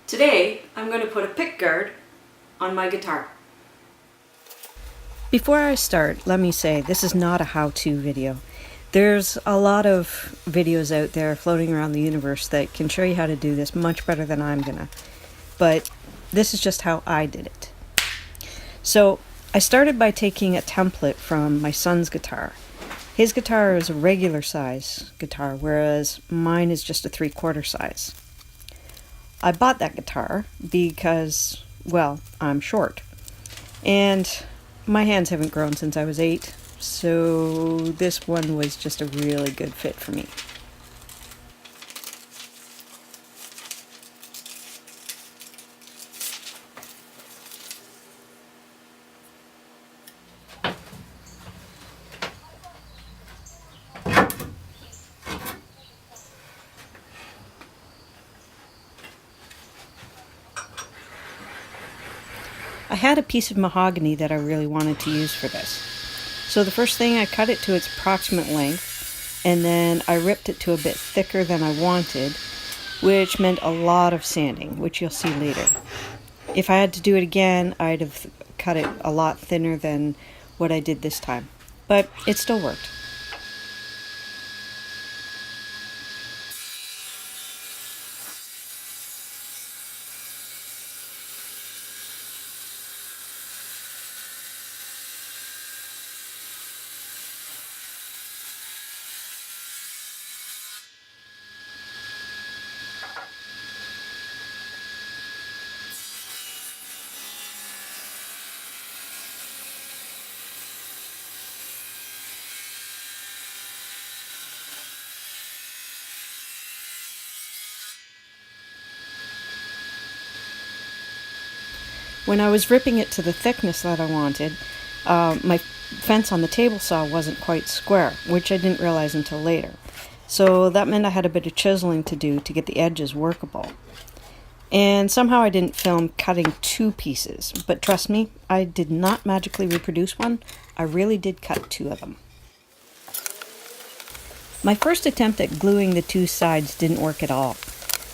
Today, I'm going to put a PickGuard on my guitar. Before I start, let me say this is not a how-to video. There's a lot of videos out there floating around the universe that can show you how to do this much better than I'm gonna. But this is just how I did it. So I started by taking a template from my son's guitar. His guitar is a regular size guitar, whereas mine is just a 3/4 size. I bought that guitar because, well, I'm short. And my hands haven't grown since I was 8, so this one was just a really good fit for me. I had a piece of mahogany that I really wanted to use for this. So the first thing, I cut it to its approximate length, and then I ripped it to a bit thicker than I wanted, which meant a lot of sanding, which you'll see later. If I had to do it again, I'd have cut it a lot thinner than what I did this time, but it still worked. When I was ripping it to the thickness that I wanted, my fence on the table saw wasn't quite square, which I didn't realize until later. So that meant I had a bit of chiseling to do to get the edges workable. And somehow I didn't film cutting 2 pieces, but trust me, I did not magically reproduce one. I really did cut 2 of them. My first attempt at gluing the 2 sides didn't work at all.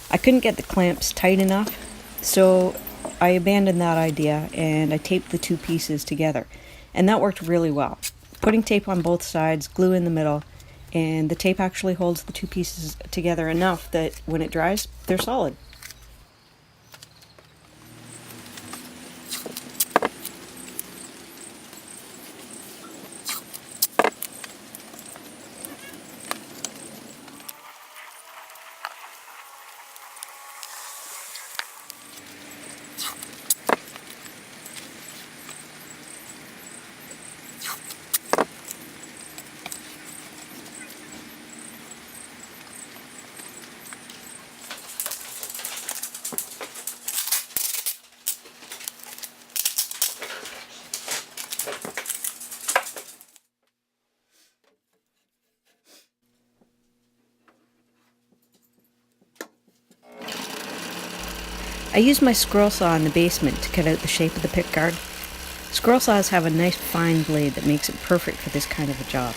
I couldn't get the clamps tight enough, so I abandoned that idea and I taped the 2 pieces together, and that worked really well. Putting tape on both sides, glue in the middle, and the tape actually holds the 2 pieces together enough that when it dries, they're solid. I used my squirrel saw in the basement to cut out the shape of the pickguard. Squirrel saws have a nice fine blade that makes it perfect for this kind of a job.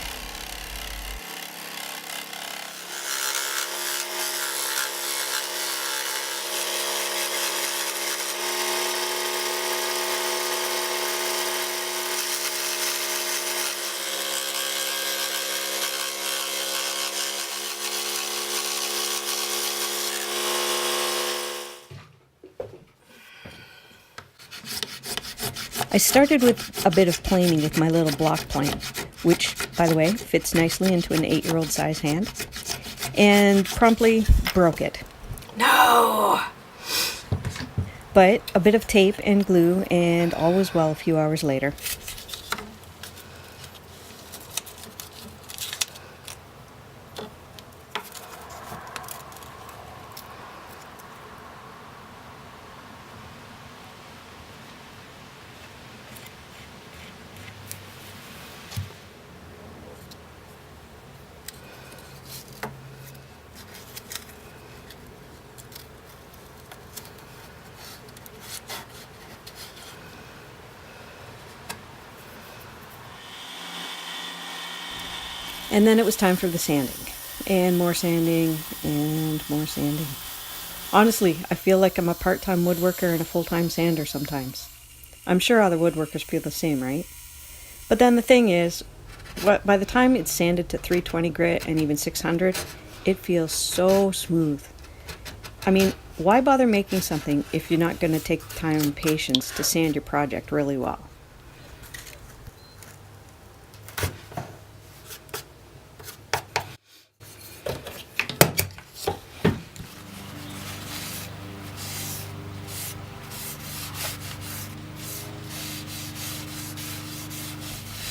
I started with a bit of planing with my little block plane, which, by the way, fits nicely into an 8-year-old size hand, and promptly broke it. No! But a bit of tape and glue, and all was well a few hours later. And then it was time for the sanding, and more sanding, and more sanding. Honestly, I feel like I'm a part-time woodworker and a full-time sander sometimes. I'm sure other woodworkers feel the same, right? But then the thing is, by the time it's sanded to 320 grit and even 600, it feels so smooth. I mean, why bother making something if you're not going to take the time and patience to sand your project really well?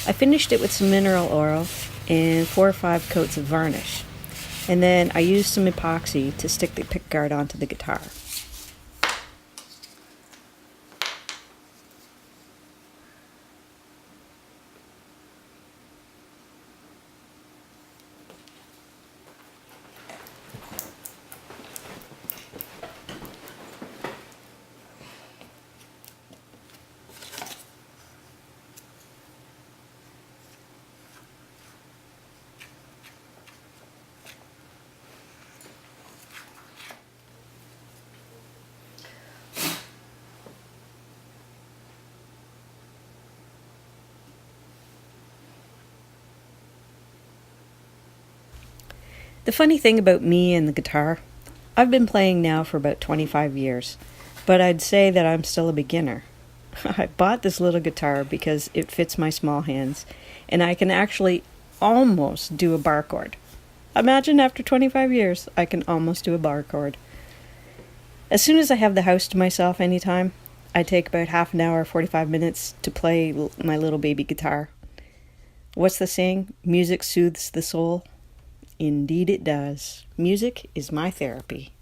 I finished it with some mineral oil and 4 or 5 coats of varnish. And then I used some epoxy to stick the PickGuard onto the guitar. The funny thing about me and the guitar, I've been playing now for about 25 years, but I'd say that I'm still a beginner. I bought this little guitar because it fits my small hands, and I can actually almost do a bar chord. Imagine after 25 years, I can almost do a bar chord. As soon as I have the house to myself anytime, I take about half an hour, 45 minutes to play my little baby guitar. What's the saying? Music soothes the soul. Indeed it does. Music is my therapy.